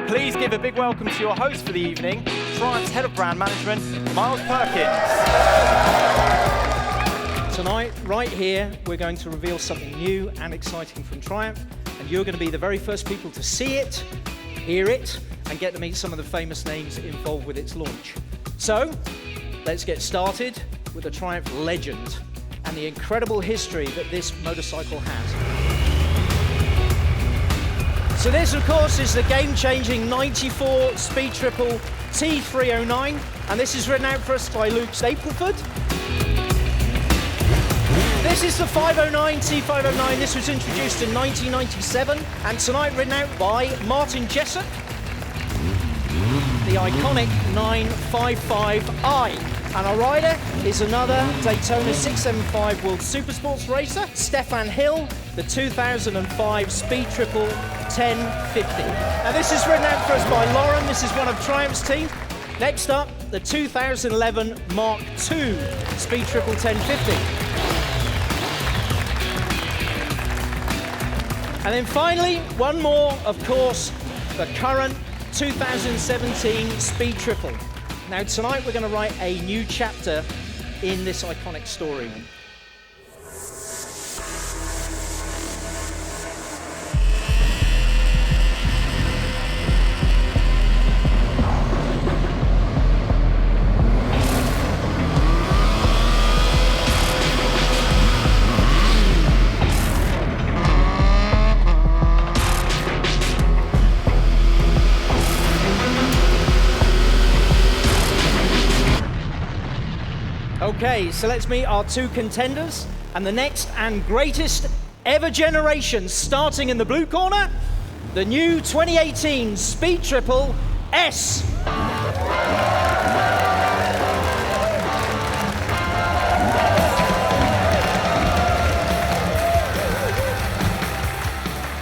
Please give a big welcome to your host for the evening, Triumph's Head of Brand Management, Miles Perkins. Tonight, right here, we're going to reveal something new and exciting from Triumph, and you're going to be the very first people to see it, hear it, and get to meet some of the famous names involved with its launch. So, let's get started with the Triumph legend and the incredible history that this motorcycle has. So this, of course, is the game-changing 94 Speed Triple T309, and this is written out for us by Luke Stapleford. This is the 509 T509. This was introduced in 1997, and tonight written out by Martin Jessup, the iconic 955i. And our rider is another Daytona 675 World Supersports racer, Stefan Hill, the 2005 Speed Triple 1050. Now this is written out for us by Lauren. This is one of Triumph's team. Next up, the 2011 Mark II Speed Triple 1050. And then finally, one more, of course, the current 2017 Speed Triple. Now tonight we're going to write a new chapter in this iconic story. Okay, so let's meet our two contenders and the next and greatest ever generation, starting in the blue corner, the new 2018 Speed Triple S.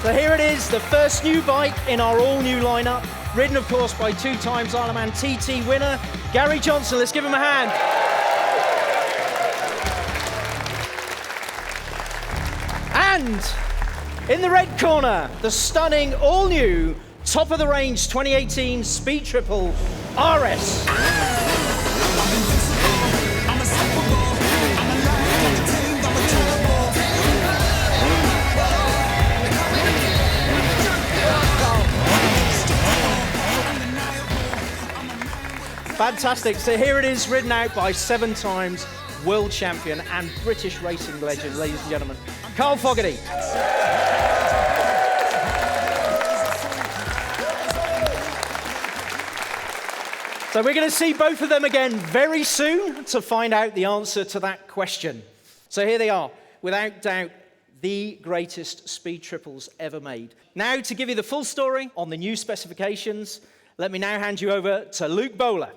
So here it is, the first new bike in our all-new lineup, ridden, of course, by two-times Ironman TT winner, Gary Johnson. Let's give him a hand. And in the red corner, the stunning, all-new, top-of-the-range 2018 Speed Triple RS. Fantastic. So here it is, ridden out by 7 times world champion and British racing legend, ladies and gentlemen, Carl Fogarty. So we're going to see both of them again very soon to find out the answer to that question. So here they are, without doubt, the greatest speed triples ever made. Now, to give you the full story on the new specifications, let me now hand you over to Luke Bowler.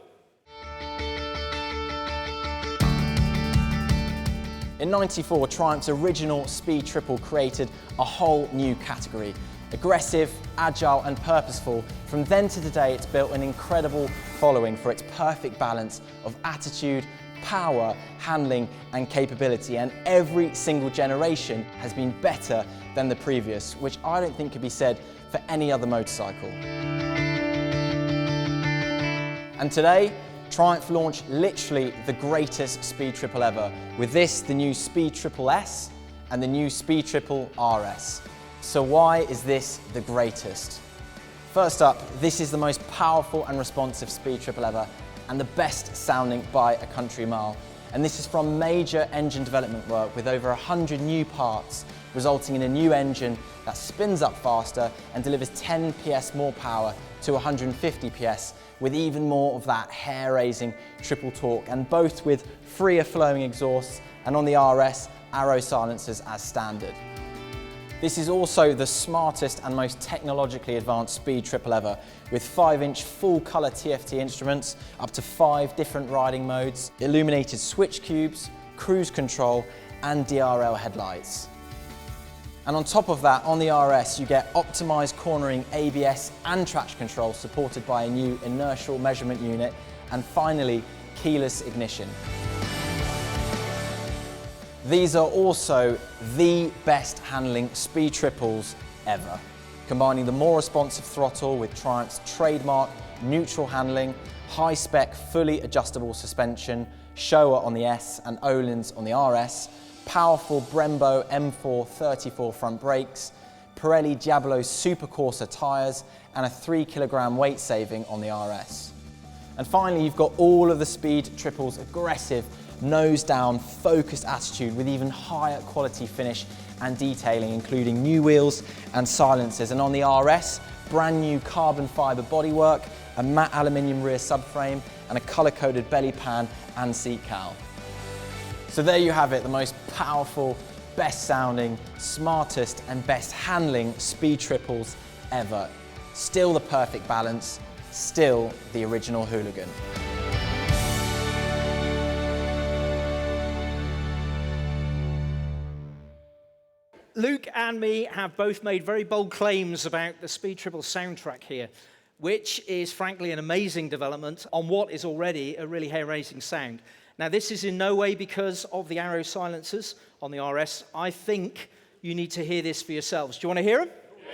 In '94, Triumph's original Speed Triple created a whole new category. Aggressive, agile and purposeful, from then to today it's built an incredible following for its perfect balance of attitude, power, handling and capability, and every single generation has been better than the previous, which I don't think could be said for any other motorcycle. And today, Triumph launched literally the greatest Speed Triple ever, with this, the new Speed Triple S and the new Speed Triple RS. So why is this the greatest? First up, this is the most powerful and responsive Speed Triple ever and the best sounding by a country mile. And this is from major engine development work with over 100 new parts, resulting in a new engine that spins up faster and delivers 10 PS more power to 150 PS, with even more of that hair-raising triple torque, and both with freer flowing exhausts, and on the RS, Arrow silencers as standard. This is also the smartest and most technologically advanced Speed Triple ever, with 5-inch full-colour TFT instruments, up to 5 different riding modes, illuminated switch cubes, cruise control, and DRL headlights. And on top of that, on the RS, you get optimised cornering ABS and traction control, supported by a new inertial measurement unit, and finally, keyless ignition. These are also the best handling speed triples ever, combining the more responsive throttle with Triumph's trademark neutral handling, high-spec, fully adjustable suspension, SHOWA on the S and Öhlins on the RS, powerful Brembo M4 34 front brakes, Pirelli DIABLO SUPERCORSA tyres, and a 3 kilogram weight saving on the RS. And finally, you've got all of the Speed Triple's aggressive, nose-down, focused attitude with even higher quality finish and detailing, including new wheels and silencers. And on the RS, brand new carbon fibre bodywork, a matte aluminium rear subframe, and a colour-coded belly pan and seat cowl. So there you have it, the most powerful, best sounding, smartest and best handling speed triples ever. Still the perfect balance, still the original hooligan. Luke and me have both made very bold claims about the Speed Triple soundtrack here, which is frankly an amazing development on what is already a really hair-raising sound. Now, this is in no way because of the Arrow silencers on the RS. I think you need to hear this for yourselves. Do you want to hear them?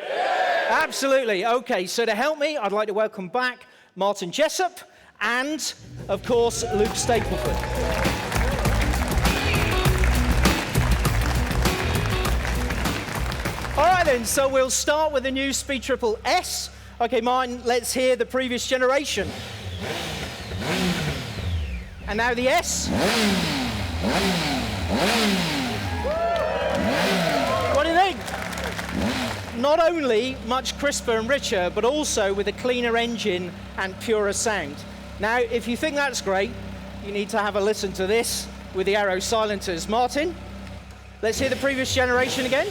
Yeah! Absolutely. Okay, so to help me, I'd like to welcome back Martin Jessup and, of course, Luke Stapleford. All right then, so we'll start with the new Speed Triple S. Okay, Martin, let's hear the previous generation. And now the S. What do you think? Not only much crisper and richer, but also with a cleaner engine and purer sound. Now, if you think that's great, you need to have a listen to this with the Arrow silencers. Martin, let's hear the previous generation again.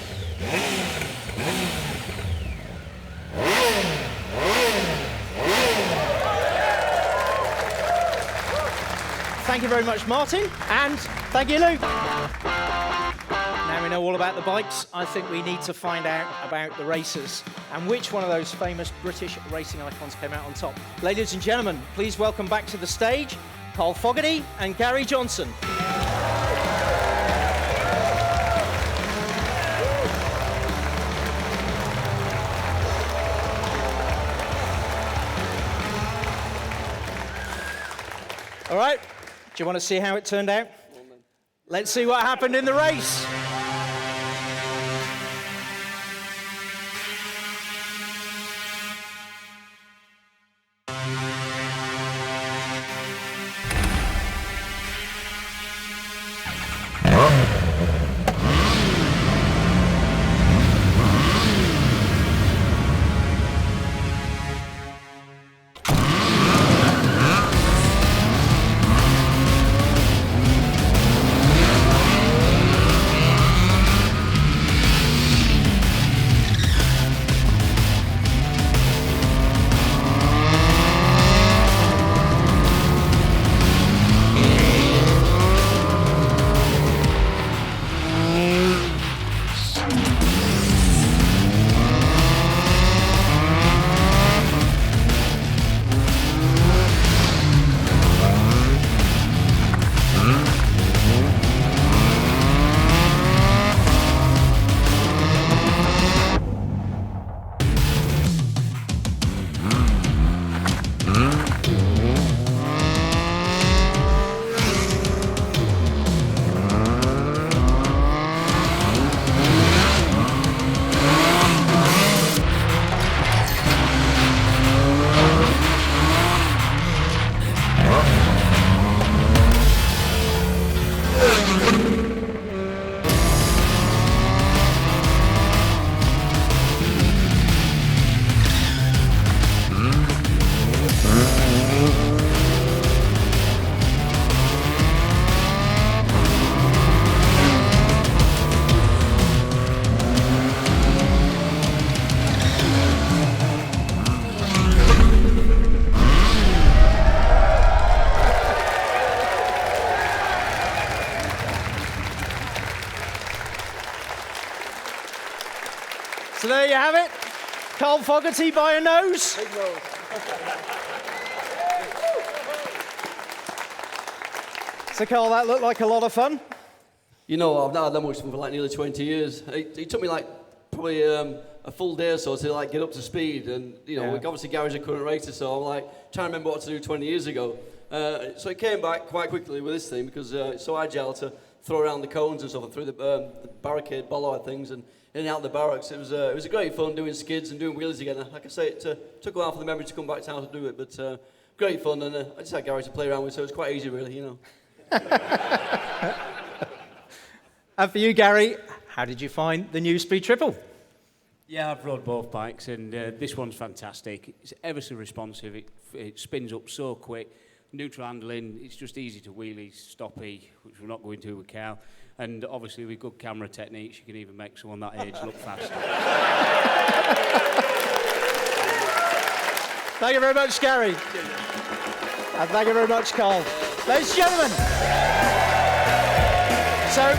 Thank you very much, Martin, and thank you, Luke. Now we know all about the bikes, I think we need to find out about the racers and which one of those famous British racing icons came out on top. Ladies and gentlemen, please welcome back to the stage Carl Fogarty and Gary Johnson. All right, do you want to see how it turned out? Let's see what happened in the race. So there you have it. Carl Fogarty by a nose. Big nose. So Carl, that looked like a lot of fun. You know, I've not had that much fun for like nearly 20 years. It took me like probably a full day or so to like get up to speed, and you know, obviously Gary's a current racer, so I'm like trying to remember what to do 20 years ago. So it came back quite quickly with this thing because it's so agile to throw around the cones and stuff, and through the barricade bollard things and in and out the barracks. It was a great fun doing skids and doing wheelies again. Like I say, it took a while for the memory to come back to how to do it, but great fun, and I just had Gary to play around with, so it was quite easy really, you know. And for you, Gary, how did you find the new Speed Triple? Yeah, I've rode both bikes, and this one's fantastic. It's ever so responsive. It spins up so quick. Neutral handling, it's just easy to wheelie, stoppy, which we're not going to with Cal. And obviously with good camera techniques, you can even make someone that age look faster. Thank you very much, Gary. And thank you very much, Carl. Ladies and gentlemen. So,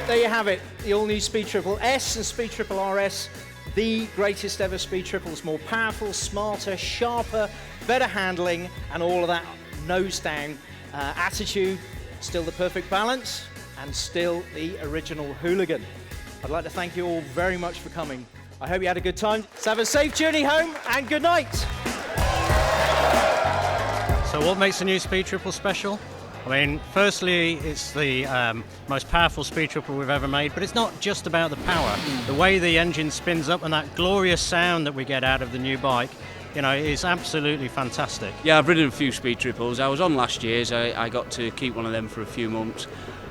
there you have it. The all-new Speed Triple S and Speed Triple RS. The greatest ever Speed Triples. More powerful, smarter, sharper, better handling, and all of that nose-down attitude. Still the perfect balance, and still the original hooligan. I'd like to thank you all very much for coming. I hope you had a good time. So have a safe journey home, and good night. So what makes the new Speed Triple special? I mean, firstly, it's the most powerful Speed Triple we've ever made, but it's not just about the power. The way the engine spins up and that glorious sound that we get out of the new bike, you know, is absolutely fantastic. Yeah, I've ridden a few Speed Triples. I was on last year's. I got to keep one of them for a few months.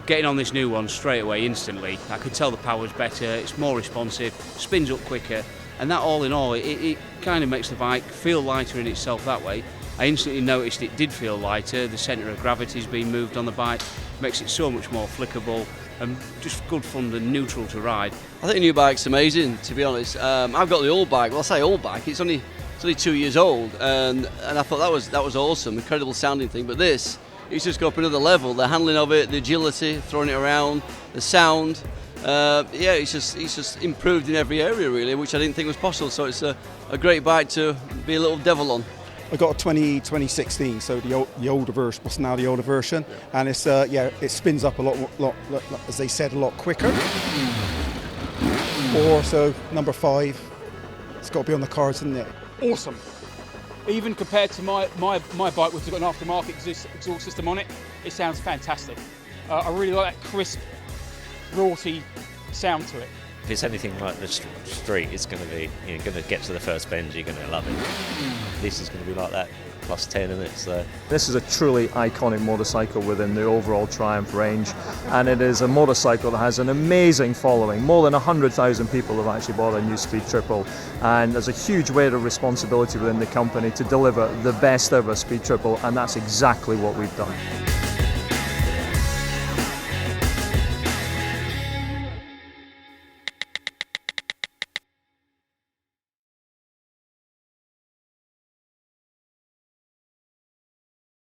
Getting on this new one straight away, instantly, I could tell the power's better, it's more responsive, spins up quicker, and that all in all, it kind of makes the bike feel lighter in itself that way. I instantly noticed it did feel lighter, the centre of gravity's been moved on the bike, makes it so much more flickable, and just good fun and neutral to ride. I think the new bike's amazing, to be honest. I've got the old bike. Well, I say old bike, it's only 2 years old, and I thought that was awesome, incredible sounding thing. But this, it's just go up another level. The handling of it, the agility, throwing it around, the sound. Yeah, it's just improved in every area really, which I didn't think was possible. So it's a great bike to be a little devil on. I got a 2016, so the older version, what's now the older version, and it's it spins up a lot, as they said, a lot quicker. Or so number 5, it's got to be on the cards, isn't it? Awesome. Even compared to my bike, which has got an aftermarket exhaust system on it, it sounds fantastic. I really like that crisp, raughty sound to it. If it's anything like the street, it's going to be, you're going to get to the first bend, you're going to love it. This is going to be like that, plus 10 in it. So. This is a truly iconic motorcycle within the overall Triumph range, and it is a motorcycle that has an amazing following. More than 100,000 people have actually bought a new Speed Triple, and there's a huge weight of responsibility within the company to deliver the best ever Speed Triple, and that's exactly what we've done.